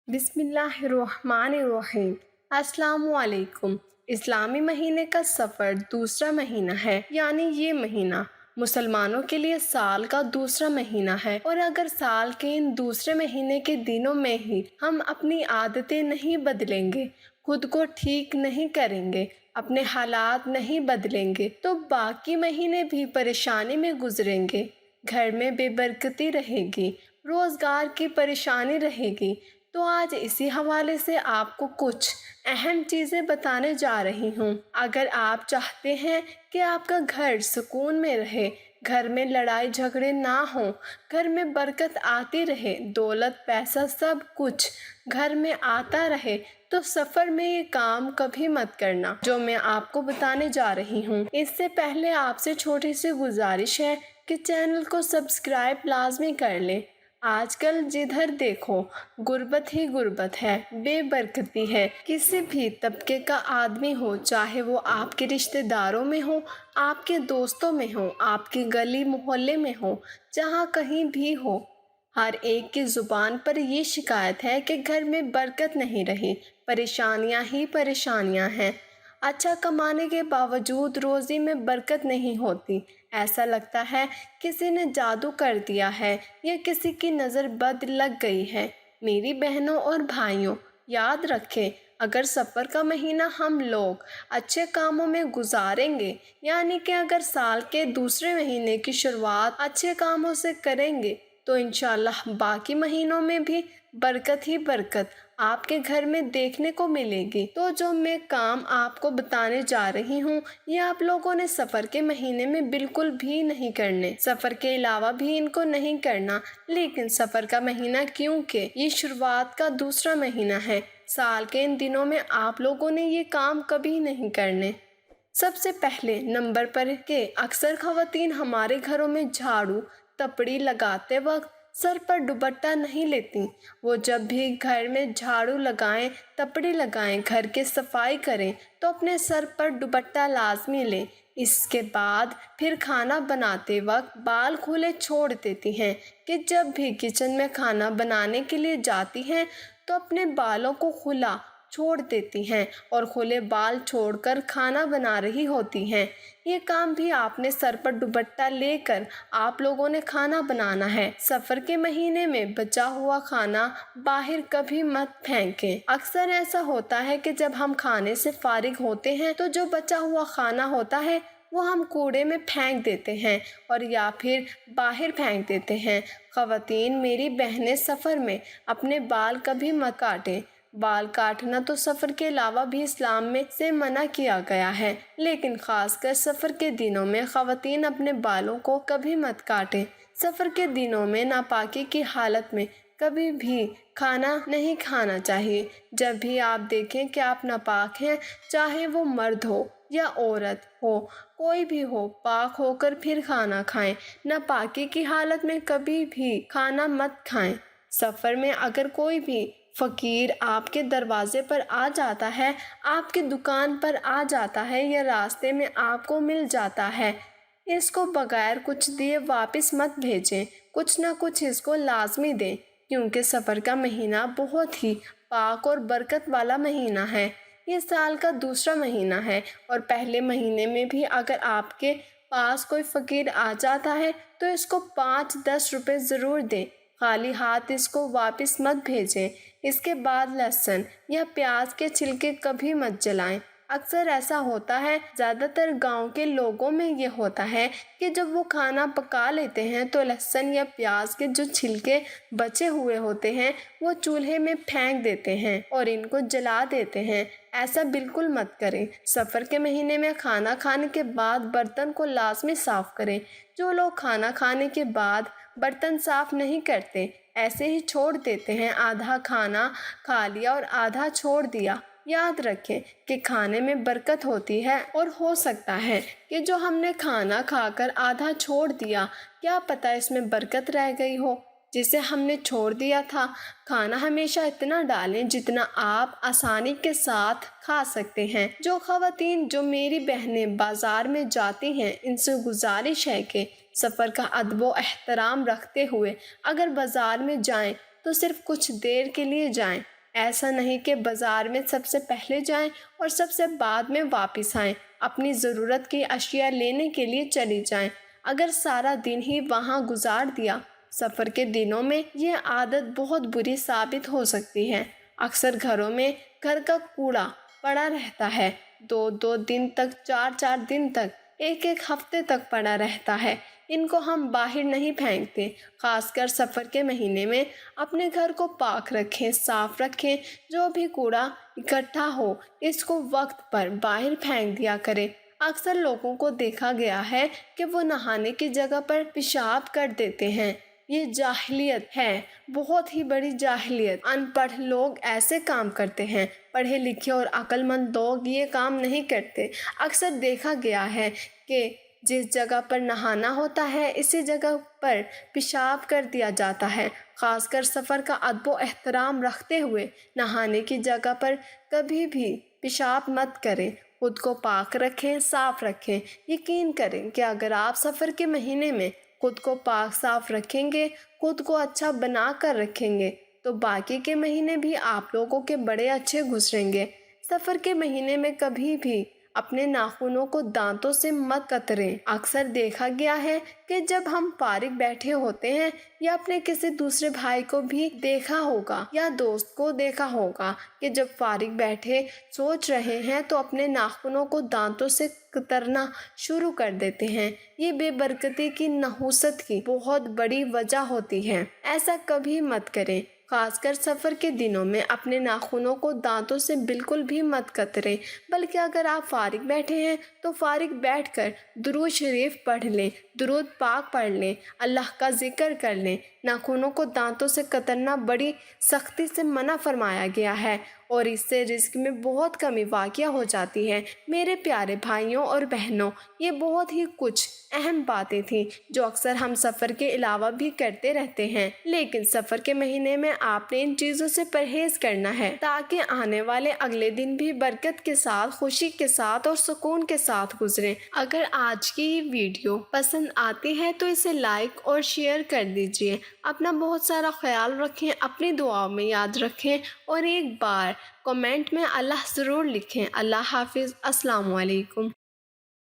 بسم اللہ الرحمن الرحیم۔ السلام علیکم۔ اسلامی مہینے کا سفر دوسرا مہینہ ہے، یعنی یہ مہینہ مسلمانوں کے لیے سال کا دوسرا مہینہ ہے، اور اگر سال کے ان دوسرے مہینے کے دنوں میں ہی ہم اپنی عادتیں نہیں بدلیں گے، خود کو ٹھیک نہیں کریں گے، اپنے حالات نہیں بدلیں گے، تو باقی مہینے بھی پریشانی میں گزریں گے۔ گھر میں بے برکتی رہے گی، روزگار کی پریشانی رہے گی۔ تو آج اسی حوالے سے آپ کو کچھ اہم چیزیں بتانے جا رہی ہوں۔ اگر آپ چاہتے ہیں کہ آپ کا گھر سکون میں رہے، گھر میں لڑائی جھگڑے نہ ہوں، گھر میں برکت آتی رہے، دولت پیسہ سب کچھ گھر میں آتا رہے، تو سفر میں یہ کام کبھی مت کرنا جو میں آپ کو بتانے جا رہی ہوں۔ اس سے پہلے آپ سے چھوٹی سی گزارش ہے کہ چینل کو سبسکرائب لازمی کر لیں۔ آج کل جدھر دیکھو غربت ہی غربت ہے، بے برکتی ہے۔ کسی بھی طبقے کا آدمی ہو، چاہے وہ آپ کے رشتہ داروں میں ہو، آپ کے دوستوں میں ہو، آپ کی گلی محلے میں ہو، جہاں کہیں بھی ہو، ہر ایک کی زبان پر یہ شکایت ہے کہ گھر میں برکت نہیں رہی، پریشانیاں ہی پریشانیاں ہیں۔ اچھا کمانے کے باوجود روزی میں برکت نہیں ہوتی، ایسا لگتا ہے کسی نے جادو کر دیا ہے یا کسی کی نظر بد لگ گئی ہے۔ میری بہنوں اور بھائیوں، یاد رکھیں، اگر سفر کا مہینہ ہم لوگ اچھے کاموں میں گزاریں گے، یعنی کہ اگر سال کے دوسرے مہینے کی شروعات اچھے کاموں سے کریں گے، تو انشاءاللہ باقی مہینوں میں بھی برکت ہی برکت آپ کے گھر میں دیکھنے کو ملے گی۔ تو جو میں کام آپ کو بتانے جا رہی ہوں، یہ آپ لوگوں نے سفر کے مہینے میں بالکل بھی نہیں کرنے، سفر کے علاوہ بھی ان کو نہیں کرنا۔ لیکن سفر کا مہینہ کیونکہ یہ شروعات کا دوسرا مہینہ ہے، سال کے ان دنوں میں آپ لوگوں نے یہ کام کبھی نہیں کرنے۔ سب سے پہلے نمبر پر کہ اکثر خواتین ہمارے گھروں میں جھاڑو تپڑی لگاتے وقت سر پر دوپٹہ نہیں لیتی۔ وہ جب بھی گھر میں جھاڑو لگائیں، تپڑی لگائیں، گھر کی صفائی کریں، تو اپنے سر پر دوپٹہ لازمی لیں۔ اس کے بعد پھر کھانا بناتے وقت بال کھلے چھوڑ دیتی ہیں کہ جب بھی کچن میں کھانا بنانے کے لیے جاتی ہیں تو اپنے بالوں کو کھلا چھوڑ دیتی ہیں اور کھلے بال چھوڑ کر کھانا بنا رہی ہوتی ہیں۔ یہ کام بھی آپ نے سر پر دوپٹہ لے کر آپ لوگوں نے کھانا بنانا ہے۔ سفر کے مہینے میں بچا ہوا کھانا باہر کبھی مت پھینکیں۔ اکثر ایسا ہوتا ہے کہ جب ہم کھانے سے فارغ ہوتے ہیں تو جو بچا ہوا کھانا ہوتا ہے وہ ہم کوڑے میں پھینک دیتے ہیں اور یا پھر باہر پھینک دیتے ہیں۔ خواتین، میری بہنیں، سفر میں اپنے بال کبھی مت کاٹیں۔ بال کاٹنا تو سفر کے علاوہ بھی اسلام میں سے منع کیا گیا ہے، لیکن خاص کر سفر کے دنوں میں خواتین اپنے بالوں کو کبھی مت کاٹیں۔ سفر کے دنوں میں ناپاکی کی حالت میں کبھی بھی کھانا نہیں کھانا چاہیے۔ جب بھی آپ دیکھیں کہ آپ ناپاک ہیں، چاہے وہ مرد ہو یا عورت ہو، کوئی بھی ہو، پاک ہو کر پھر کھانا کھائیں۔ ناپاکی کی حالت میں کبھی بھی کھانا مت کھائیں۔ سفر میں اگر کوئی بھی فقیر آپ کے دروازے پر آ جاتا ہے، آپ کی دکان پر آ جاتا ہے یا راستے میں آپ کو مل جاتا ہے، اس کو بغیر کچھ دیے واپس مت بھیجیں، کچھ نہ کچھ اس کو لازمی دیں، کیونکہ سفر کا مہینہ بہت ہی پاک اور برکت والا مہینہ ہے۔ یہ سال کا دوسرا مہینہ ہے اور پہلے مہینے میں بھی اگر آپ کے پاس کوئی فقیر آ جاتا ہے تو اس کو 5-10 روپے ضرور دیں، خالی ہاتھ اس کو واپس مت بھیجیں۔ اس کے بعد لہسن یا پیاز کے چھلکے کبھی مت جلائیں۔ اکثر ایسا ہوتا ہے، زیادہ تر گاؤں کے لوگوں میں یہ ہوتا ہے کہ جب وہ کھانا پکا لیتے ہیں تو لہسن یا پیاز کے جو چھلکے بچے ہوئے ہوتے ہیں وہ چولہے میں پھینک دیتے ہیں اور ان کو جلا دیتے ہیں۔ ایسا بالکل مت کریں۔ سفر کے مہینے میں کھانا کھانے کے بعد برتن کو لازمی صاف کریں۔ جو لوگ کھانا کھانے کے بعد برتن صاف نہیں کرتے، ایسے ہی چھوڑ دیتے ہیں، آدھا کھانا کھا لیا اور آدھا چھوڑ دیا، یاد رکھیں کہ کھانے میں برکت ہوتی ہے اور ہو سکتا ہے کہ جو ہم نے کھانا کھا کر آدھا چھوڑ دیا، کیا پتہ اس میں برکت رہ گئی ہو جسے ہم نے چھوڑ دیا تھا۔ کھانا ہمیشہ اتنا ڈالیں جتنا آپ آسانی کے ساتھ کھا سکتے ہیں۔ جو خواتین، جو میری بہنیں بازار میں جاتی ہیں، ان سے گزارش ہے کہ سفر کا ادب و احترام رکھتے ہوئے اگر بازار میں جائیں تو صرف کچھ دیر کے لیے جائیں، ایسا نہیں کہ بازار میں سب سے پہلے جائیں اور سب سے بعد میں واپس آئیں، اپنی ضرورت کی اشیاء لینے کے لیے چلی جائیں۔ اگر سارا دن ہی وہاں گزار دیا، سفر کے دنوں میں یہ عادت بہت بری ثابت ہو سکتی ہے۔ اکثر گھروں میں گھر کا کوڑا پڑا رہتا ہے، 2 دن تک، 4 دن تک، ایک ہفتے تک پڑا رہتا ہے۔ ان کو ہم باہر نہیں پھینکتے۔ خاص کر سفر کے مہینے میں اپنے گھر کو پاک رکھیں، صاف رکھیں۔ جو بھی کوڑا اکٹھا ہو اس کو وقت پر باہر پھینک دیا کریں۔ اکثر لوگوں کو دیکھا گیا ہے کہ وہ نہانے کی جگہ پر پیشاب کر دیتے ہیں۔ یہ جاہلیت ہے، بہت ہی بڑی جاہلیت۔ ان پڑھ لوگ ایسے کام کرتے ہیں، پڑھے لکھے اور عقل مند لوگ یہ کام نہیں کرتے۔ اکثر دیکھا گیا ہے کہ جس جگہ پر نہانا ہوتا ہے اسی جگہ پر پیشاب کر دیا جاتا ہے۔ خاص کر سفر کا ادب و احترام رکھتے ہوئے نہانے کی جگہ پر کبھی بھی پیشاب مت کریں۔ خود کو پاک رکھیں، صاف رکھیں۔ یقین کریں کہ اگر آپ سفر کے مہینے میں خود کو پاک صاف رکھیں گے، خود کو اچھا بنا کر رکھیں گے، تو باقی کے مہینے بھی آپ لوگوں کے بڑے اچھے گزریں گے۔ سفر کے مہینے میں کبھی بھی اپنے ناخنوں کو دانتوں سے مت کتریں۔ اکثر دیکھا گیا ہے کہ جب ہم فارغ بیٹھے ہوتے ہیں یا اپنے کسی دوسرے بھائی کو بھی دیکھا ہوگا یا دوست کو دیکھا ہوگا کہ جب فارغ بیٹھے سوچ رہے ہیں تو اپنے ناخنوں کو دانتوں سے کترنا شروع کر دیتے ہیں۔ یہ بے برکتی کی، نحوست کی بہت بڑی وجہ ہوتی ہے۔ ایسا کبھی مت کریں۔ خاص کر سفر کے دنوں میں اپنے ناخنوں کو دانتوں سے بالکل بھی مت کتریں، بلکہ اگر آپ فارغ بیٹھے ہیں تو فارغ بیٹھ کر درود شریف پڑھ لیں، درود پاک پڑھ لیں، اللہ کا ذکر کر لیں۔ ناخنوں کو دانتوں سے کترنا بڑی سختی سے منع فرمایا گیا ہے اور اس سے رزق میں بہت کمی واقع ہو جاتی ہے۔ میرے پیارے بھائیوں اور بہنوں، یہ بہت ہی کچھ اہم باتیں تھیں جو اکثر ہم سفر کے علاوہ بھی کرتے رہتے ہیں، لیکن سفر کے مہینے میں آپ نے ان چیزوں سے پرہیز کرنا ہے تاکہ آنے والے اگلے دن بھی برکت کے ساتھ، خوشی کے ساتھ اور سکون کے ساتھ گزریں۔ اگر آج کی یہ ویڈیو پسند آتی ہے تو اسے لائک اور شیئر کر دیجیے۔ اپنا بہت سارا خیال رکھیں، اپنی دعاؤں میں یاد رکھیں اور ایک بار کمنٹ میں اللہ ضرور لکھیں۔ اللہ حافظ۔ السلام علیکم۔